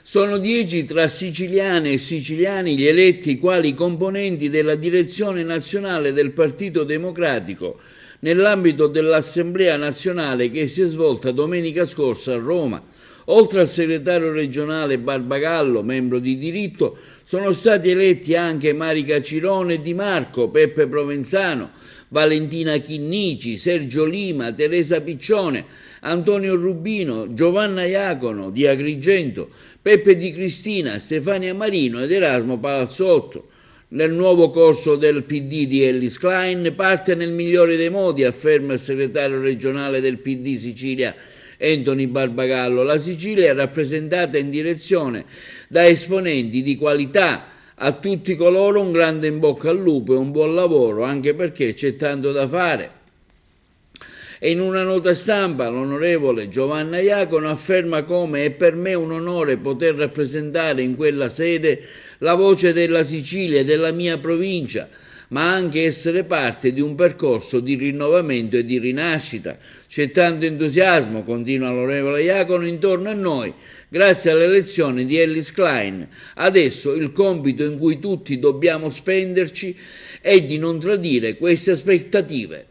Sono 10 tra siciliane e siciliani gli eletti quali componenti della direzione nazionale del Partito Democratico nell'ambito dell'Assemblea nazionale che si è svolta domenica scorsa a Roma. Oltre al segretario regionale Barbagallo, membro di diritto, sono stati eletti anche Marica Cirone Di Marco, Peppe Provenzano, Valentina Chinnici, Sergio Lima, Teresa Piccione, Antonio Rubino, Giovanna Iacono di Agrigento, Peppe Di Cristina, Stefania Marino ed Erasmo Palazzotto. Nel nuovo corso del PD di Ellis Klein parte nel migliore dei modi, afferma il segretario regionale del PD Sicilia Anthony Barbagallo. La Sicilia è rappresentata in direzione da esponenti di qualità. A tutti coloro un grande in bocca al lupo e un buon lavoro, anche perché c'è tanto da fare. E in una nota stampa l'onorevole Giovanna Iacono afferma come è per me un onore poter rappresentare in quella sede la voce della Sicilia e della mia provincia, ma anche essere parte di un percorso di rinnovamento e di rinascita. C'è tanto entusiasmo, continua l'onorevole Iacono, intorno a noi, grazie alle elezioni di Ellis Klein. Adesso il compito in cui tutti dobbiamo spenderci è di non tradire queste aspettative.